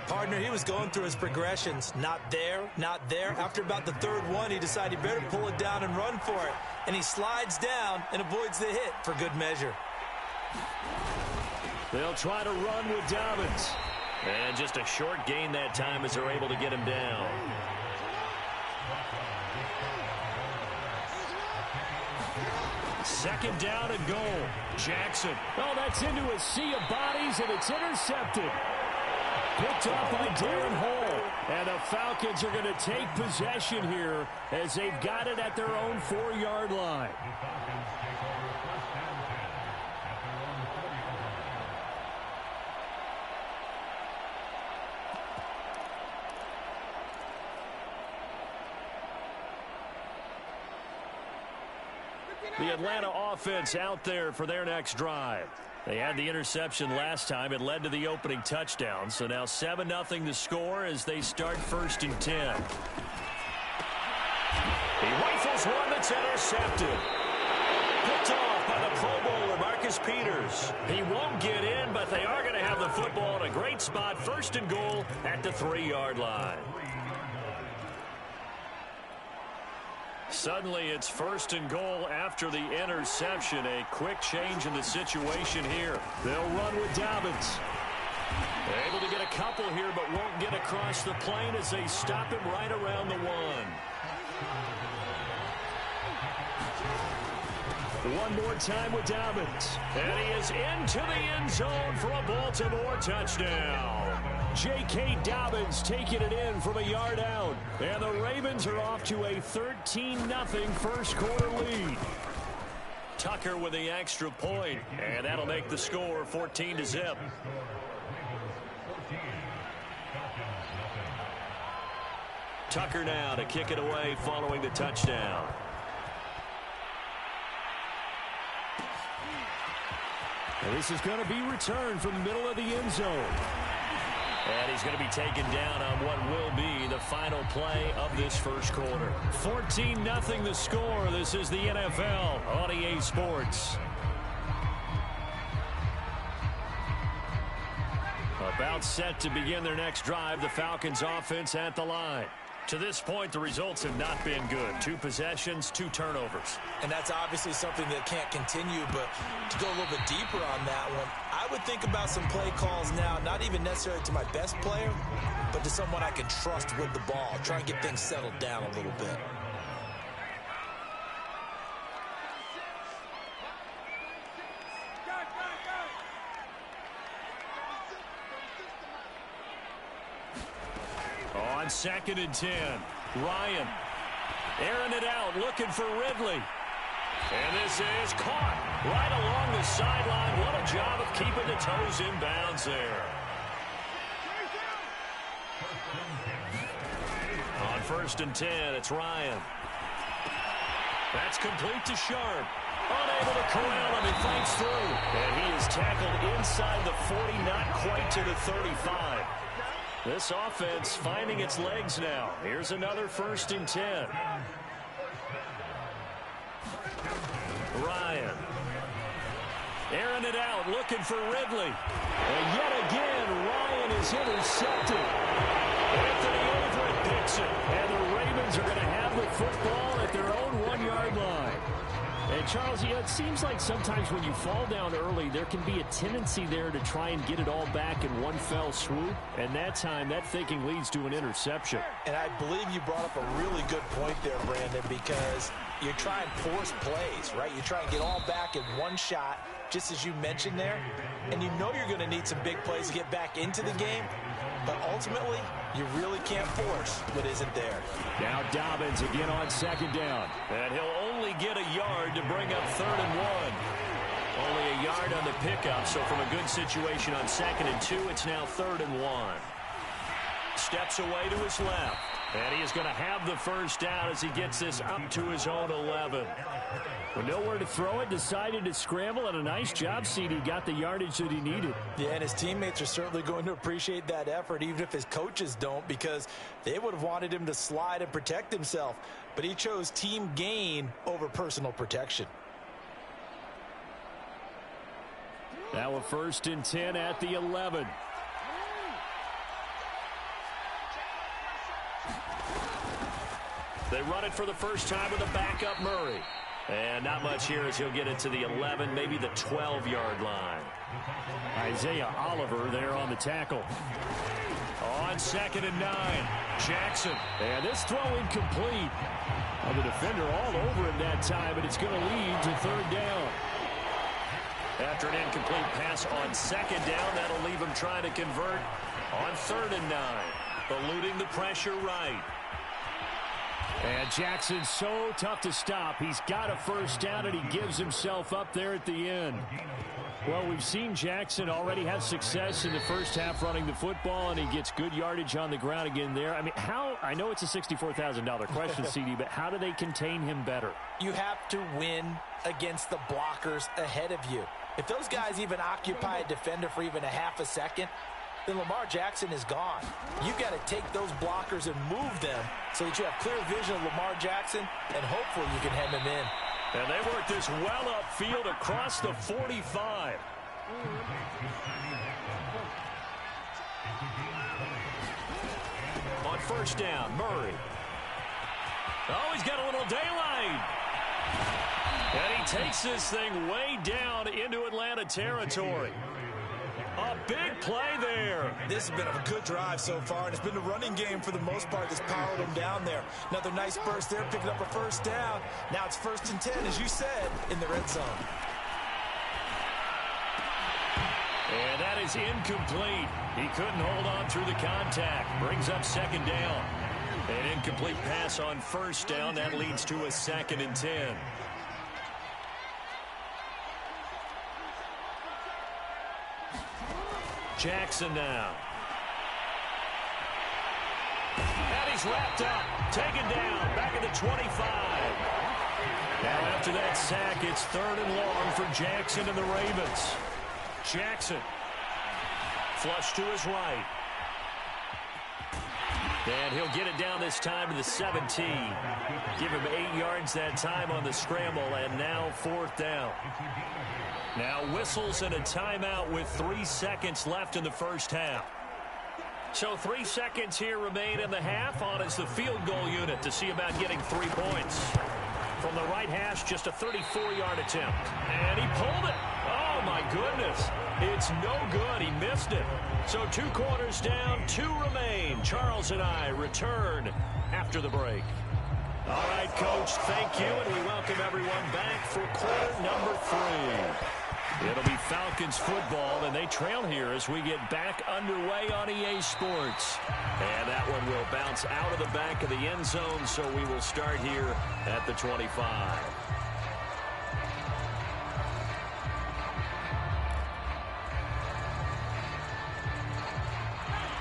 Partner, he was going through his progressions. Not there, not there. After about the 3rd one, he decided he better pull it down and run for it. And he slides down and avoids the hit for good measure. They'll try to run with Dobbins. And just a short gain that time as they're able to get him down. Second down and goal. Jackson. Oh, that's into a sea of bodies, and it's intercepted. Picked up by Darren Hall. And the Falcons are going to take possession here as they've got it at their own 4-yard line. The Atlanta offense out there for their next drive. They had the interception last time. It led to the opening touchdown. So now 7-0 the score as they start 1st and 10. He rifles one that's intercepted. Picked off by the Pro Bowler, Marcus Peters. He won't get in, but they are going to have the football in a great spot. 1st and goal at the 3-yard line. Suddenly, it's 1st and goal after the interception. A quick change in the situation here. They'll run with Dobbins. Able to get a couple here, but won't get across the plane as they stop him right around the 1. One more time with Dobbins. And he is into the end zone for a Baltimore touchdown. J.K. Dobbins taking it in from a yard out. And the Ravens are off to a 13-0 first quarter lead. Tucker with the extra point, and that'll make the score 14-0. Tucker now to kick it away following the touchdown. And this is going to be returned from the middle of the end zone. And he's going to be taken down on what will be the final play of this first quarter. 14-0 the score. This is the NFL on EA Sports. About set to begin their next drive. The Falcons offense at the line. To this point, the results have not been good. 2 possessions, 2 turnovers. And that's obviously something that can't continue, but to go a little bit deeper on that one, I would think about some play calls now, not even necessarily to my best player, but to someone I can trust with the ball. Try and get things settled down a little bit. on 2nd and 10. Ryan airing it out, looking for Ridley. And this is caught right along the sideline. What a job of keeping the toes in bounds there. On 1st and 10, it's Ryan. That's complete to Sharp. Unable to corral him. He fights through. And he is tackled inside the 40, not quite to the 35. This offense finding its legs now. Here's another 1st and 10. Ryan airing it out, looking for Ridley. And yet again, Ryan is intercepted. Anthony Everett picks it. And the Ravens are going to have the football at their own 1-yard line. And, Charles, it seems like sometimes when you fall down early, there can be a tendency there to try and get it all back in one fell swoop. And that time, that thinking leads to an interception. And I believe you brought up a really good point there, Brandon, because you try and force plays, right? You try and get all back in one shot, just as you mentioned there. And you know you're going to need some big plays to get back into the game. But ultimately, you really can't force what isn't there. Now Dobbins again on 2nd down. And he'll only get a yard to bring up 3rd and 1. Only a yard on the pickup, so from a good situation on 2nd and 2, it's now 3rd and 1. Steps away to his left. And he is going to have the 1st down as he gets this up to his own 11. With nowhere to throw it, decided to scramble, and a nice job, CD. Got the yardage that he needed. Yeah, and his teammates are certainly going to appreciate that effort, even if his coaches don't, because they would have wanted him to slide and protect himself. But he chose team gain over personal protection. Now a 1st and 10 at the 11. They run it for the first time with a backup Murray. And not much here as he'll get it to the 11, maybe the 12-yard line. Isaiah Oliver there on the tackle. On 2nd and 9, Jackson. And this throw incomplete. Well, the defender all over him that time, but it's going to lead to 3rd down. After an incomplete pass on 2nd down, that'll leave him trying to convert on 3rd and 9. Eluding the pressure right. And Jackson's so tough to stop. He's got a 1st down, and he gives himself up there at the end. Well, we've seen Jackson already have success in the first half running the football, and he gets good yardage on the ground again there. I mean, I know it's a $64,000 question, CD, but how do they contain him better? You have to win against the blockers ahead of you. If those guys even occupy a defender for even a half a second, then Lamar Jackson is gone. You've got to take those blockers and move them so that you have clear vision of Lamar Jackson, and hopefully you can hem him in. And they work this well upfield across the 45. On 1st down, Murray. Oh, he's got a little daylight. And he takes this thing way down into Atlanta territory. A big play there. This has been a good drive so far, and it's been the running game for the most part that's powered him down there. Another nice burst there, picking up a 1st down. Now it's 1st and 10, as you said, in the red zone. And that is incomplete. He couldn't hold on through the contact. Brings up 2nd down. An incomplete pass on 1st down. That leads to a 2nd and 10. Jackson now. And he's wrapped up. Taken down. Back at the 25. Now after that sack, it's 3rd and long for Jackson and the Ravens. Jackson. Flush to his right. And he'll get it down this time to the 17. Give him 8 yards that time on the scramble, and now 4th down. Now whistles and a timeout with 3 seconds left in the first half. So 3 seconds here remain in the half. On is the field goal unit to see about getting 3 points. From the right hash, just a 34-yard attempt. And he pulled it. Oh, my goodness. It's no good. He missed it. So 2 quarters down, 2 remain. Charles and I return after the break. All right, Coach, thank you, and we welcome everyone back for quarter number 3. It'll be Falcons football, and they trail here as we get back underway on EA Sports. And that one will bounce out of the back of the end zone, so we will start here at the 25.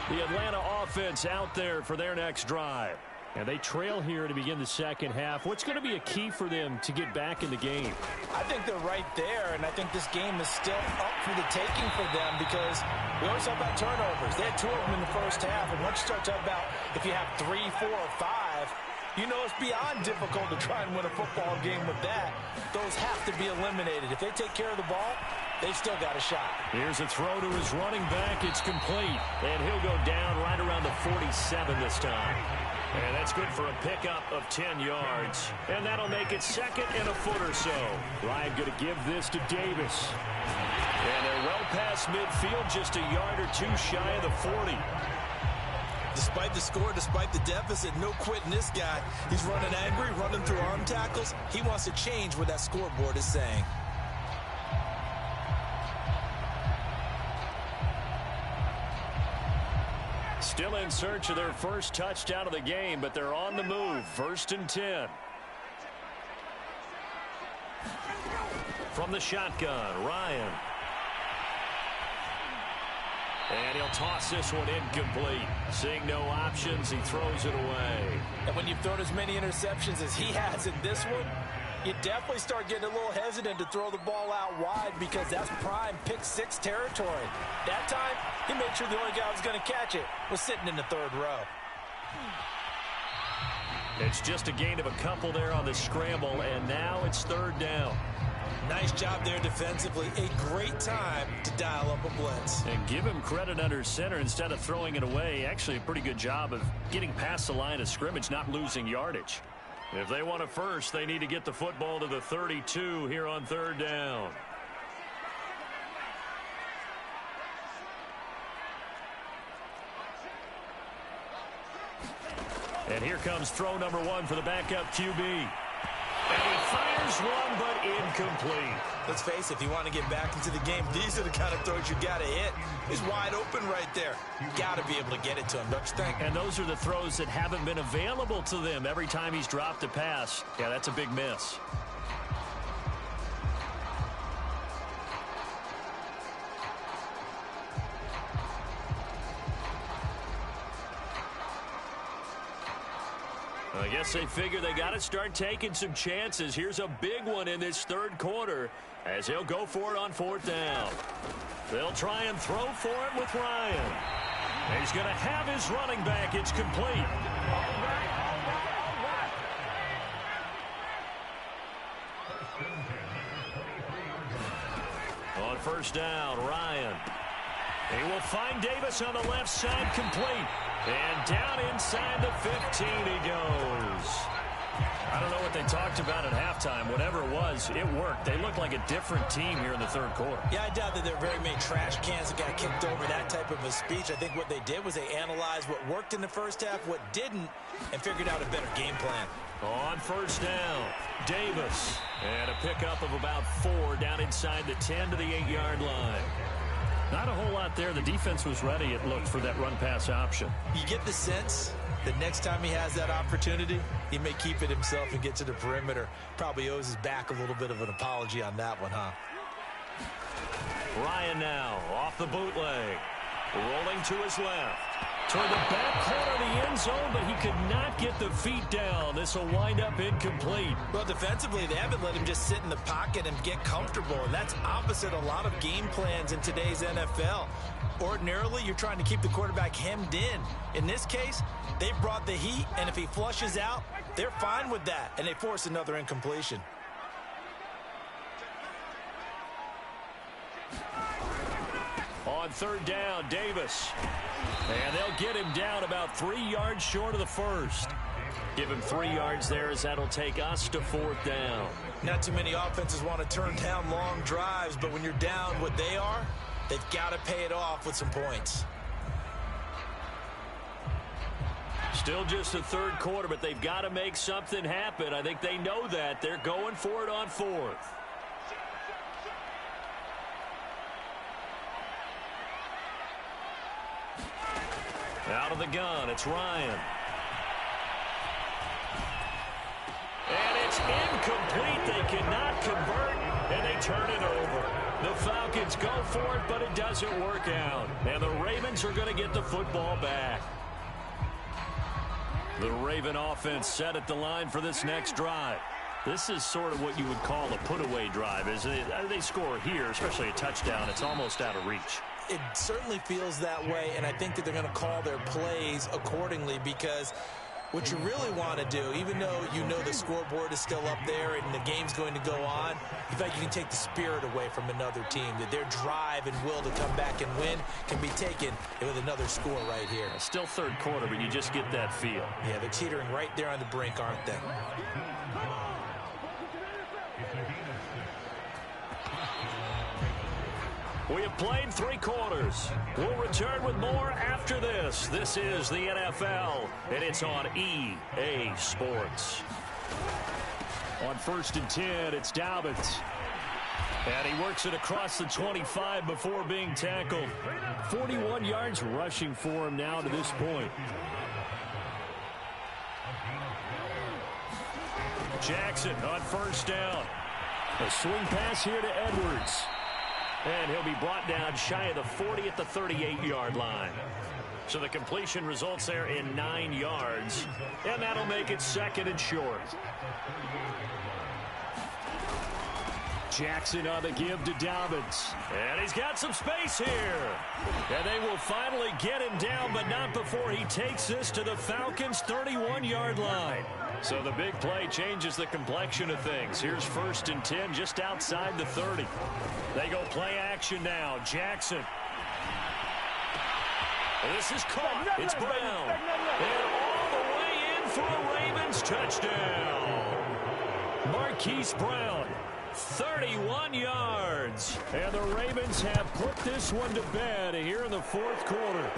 The Atlanta offense out there for their next drive. And they trail here to begin the second half. What's going to be a key for them to get back in the game? I think they're right there, and I think this game is still up for the taking for them because we always talk about turnovers. They had 2 of them in the first half, and once you start talking about if you have 3, 4, or 5, you know it's beyond difficult to try and win a football game with that. Those have to be eliminated. If they take care of the ball, they've still got a shot. Here's a throw to his running back. It's complete, and he'll go down right around the 47 this time. And that's good for a pickup of 10 yards. And that'll make it second and a foot or so. Ryan going to give this to Davis. And they're well past midfield, just a yard or 2 shy of the 40. Despite the score, despite the deficit, no quitting this guy. He's running angry, running through arm tackles. He wants to change what that scoreboard is saying. Still in search of their first touchdown of the game, but they're on the move. 1st and 10. From the shotgun, Ryan. And he'll toss this one incomplete. Seeing no options, he throws it away. And when you've thrown as many interceptions as he has in this one, you definitely start getting a little hesitant to throw the ball out wide because that's prime pick 6 territory. That time, he made sure the only guy who was going to catch it was sitting in the 3rd row. It's just a gain of a couple there on the scramble, and now it's 3rd down. Nice job there defensively. A great time to dial up a blitz. And give him credit under center instead of throwing it away. Actually, a pretty good job of getting past the line of scrimmage, not losing yardage. If they want a first, they need to get the football to the 32 here on 3rd down. And here comes throw number 1 for the backup QB. And he fires one, but incomplete. Let's face it, if you want to get back into the game, these are the kind of throws you got to hit. He's wide open right there. You got to be able to get it to him, don't you think? And those are the throws that haven't been available to them every time he's dropped a pass. Yeah, that's a big miss. I guess they figure they got to start taking some chances. Here's a big one in this 3rd quarter as he'll go for it on 4th down. They'll try and throw for it with Ryan. And he's going to have his running back. It's complete. On 1st down, Ryan. He will find Davis on the left side, complete. And down inside the 15 he goes. I don't know what they talked about at halftime. Whatever it was, it worked. They looked like a different team here in the 3rd quarter. Yeah, I doubt that there are very many trash cans that got kicked over that type of a speech. I think what they did was they analyzed what worked in the first half, what didn't, and figured out a better game plan. On 1st down, Davis. And a pickup of about 4 down inside the 10 to the 8-yard line. Not a whole lot there. The defense was ready, it looked, for that run-pass option. You get the sense that next time he has that opportunity, he may keep it himself and get to the perimeter. Probably owes his back a little bit of an apology on that one, huh? Ryan now off the bootleg. Rolling to his left. Toward the back corner of the end zone, but he could not get the feet down. This will wind up incomplete. Well, defensively, they haven't let him just sit in the pocket and get comfortable, and that's opposite a lot of game plans in today's NFL. Ordinarily, you're trying to keep the quarterback hemmed in. In this case, they brought the heat, and if he flushes out, they're fine with that, and they force another incompletion. On 3rd down, Davis. And they'll get him down about 3 yards short of the 1st. Give him 3 yards there as that'll take us to 4th down. Not too many offenses want to turn down long drives, but when you're down what they are, they've got to pay it off with some points. Still just the 3rd quarter, but they've got to make something happen. I think they know that. They're going for it on 4th. Out of the gun, it's Ryan. And it's incomplete. They cannot convert, and they turn it over. The Falcons go for it, but it doesn't work out. And the Ravens are going to get the football back. The Raven offense set at the line for this next drive. This is sort of what you would call a put-away drive, isn't it? They score here, especially a touchdown. It's almost out of reach. It certainly feels that way, and I think that they're going to call their plays accordingly, because what you really want to do, even though you know the scoreboard is still up there and the game's going to go on, in fact, you can take the spirit away from another team, that their drive and will to come back and win can be taken with another score right here. Still third quarter, but you just get that feel. Yeah, they're teetering right there on the brink, aren't they? We have played 3 quarters. We'll return with more after this. This is the NFL, and it's on EA Sports. On 1st and 10, it's Dobbins. And he works it across the 25 before being tackled. 41 yards rushing for him now to this point. Jackson on 1st down. A swing pass here to Edwards. And he'll be brought down shy of the 40 at the 38-yard line. So the completion results there in 9 yards. And that'll make it 2nd and short. Jackson on the give to Dobbins. And he's got some space here. And they will finally get him down, but not before he takes this to the Falcons' 31-yard line. So the big play changes the complexion of things. Here's 1st and 10 just outside the 30. They go play action now. Jackson. This is caught. It's Brown. And all the way in for a Ravens touchdown. Marquise Brown, 31 yards. And the Ravens have put this one to bed here in the 4th quarter.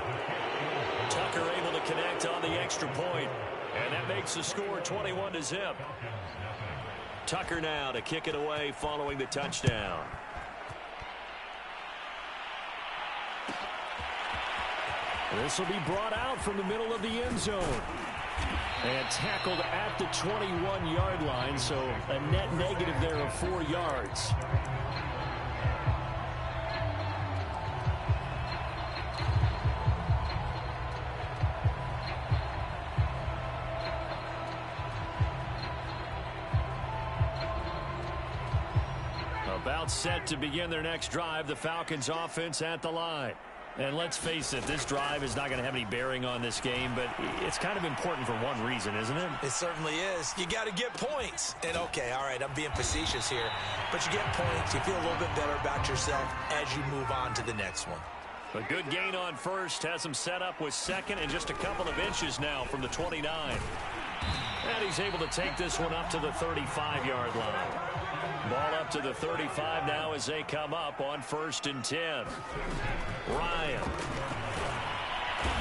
Tucker able to connect on the extra point. And that makes the score 21-0. Tucker now to kick it away following the touchdown. This will be brought out from the middle of the end zone. And tackled at the 21-yard line, so a net negative there of 4 yards. About set to begin their next drive, the Falcons offense at the line. And let's face it, this drive is not going to have any bearing on this game, but it's kind of important for one reason, isn't it? It certainly is. You got to get points. And okay, all right, I'm being facetious here, but you get points, you feel a little bit better about yourself as you move on to the next one. A good gain on 1st has him set up with 2nd and just a couple of inches now from the 29. And he's able to take this one up to the 35-yard line. Ball up to the 35 now as they come up on 1st and 10. Ryan.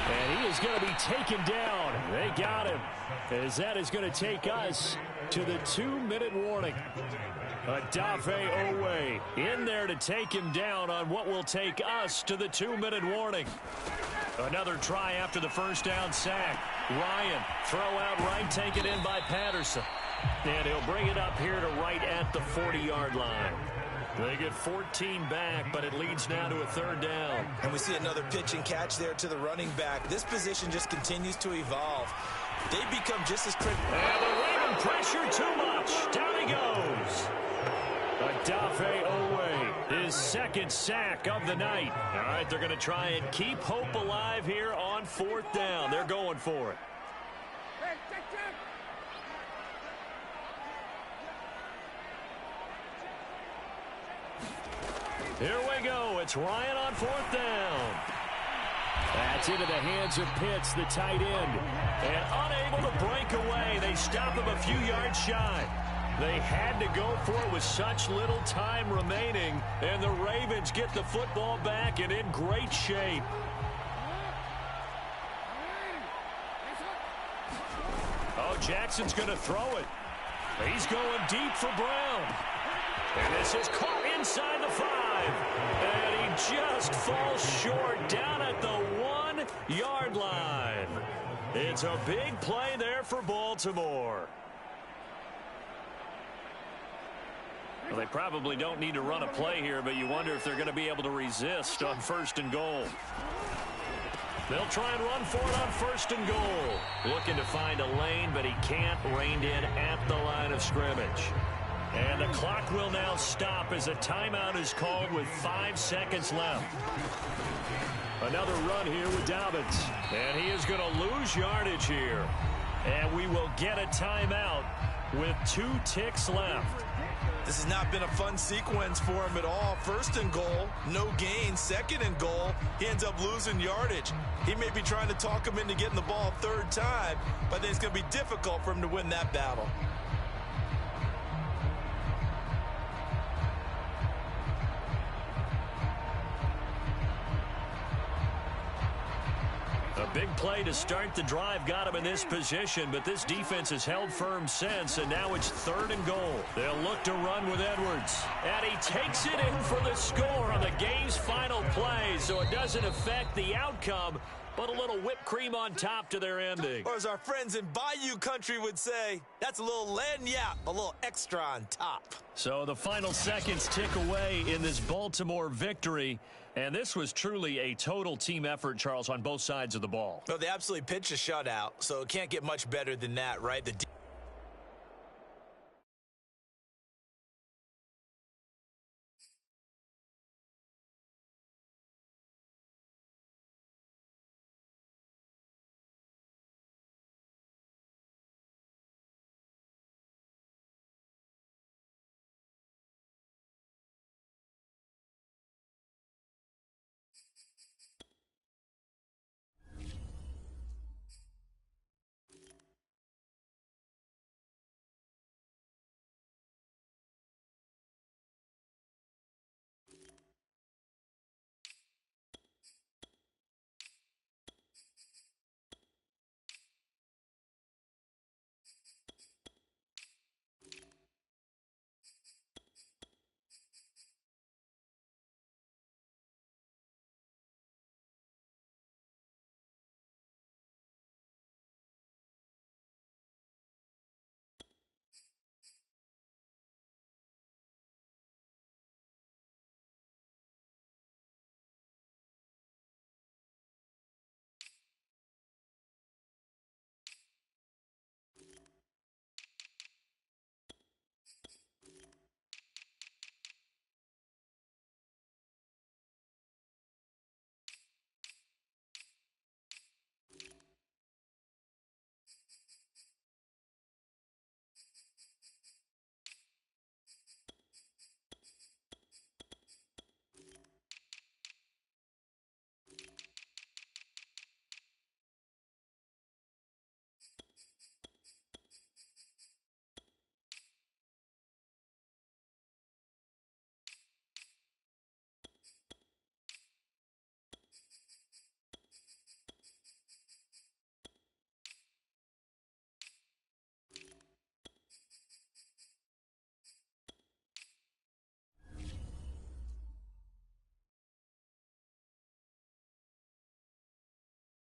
And he is going to be taken down. They got him. As that is going to take us to the 2-minute warning. Adafe Owe in there to take him down on what will take us to the 2-minute warning. Another try after the 1st down sack. Ryan, throw out right, taken in by Patterson. And he'll bring it up here to right at the 40-yard line. They get 14 back, but it leads now to a 3rd down. And we see another pitch and catch there to the running back. This position just continues to evolve. They become just as critical. And the Raven pressure too much. Down he goes. Adafe Owe, his 2nd sack of the night. All right, they're going to try and keep hope alive here on 4th down. They're going for it. Here we go. It's Ryan on 4th down. That's into the hands of Pitts, the tight end. And unable to break away. They stop him a few yards shy. They had to go for it with such little time remaining. And the Ravens get the football back and in great shape. Oh, Jackson's going to throw it. He's going deep for Brown. And this is caught inside the 5. And he just falls short down at the 1. yard line. It's a big play there for Baltimore. Well, they probably don't need to run a play here, but you wonder if they're going to be able to resist on 1st and goal. They'll try and run for it on 1st and goal. Looking to find a lane, but he can't. Reined in at the line of scrimmage. And the clock will now stop as a timeout is called with 5 seconds left. Another run here with Dobbins. And he is going to lose yardage here. And we will get a timeout with 2 ticks left. This has not been a fun sequence for him at all. 1st and goal, no gain. 2nd and goal, he ends up losing yardage. He may be trying to talk him into getting the ball a 3rd time, but I think it's going to be difficult for him to win that battle. A big play to start the drive got him in this position, but this defense has held firm since, and now it's 3rd and goal. They'll look to run with Edwards. And he takes it in for the score on the game's final play, so it doesn't affect the outcome, but a little whipped cream on top to their ending. Or as our friends in Bayou Country would say, that's a little lagniappe, a little extra on top. So the final seconds tick away in this Baltimore victory. And this was truly a total team effort, Charles, on both sides of the ball. No, they absolutely pitched a shutout, so it can't get much better than that, right?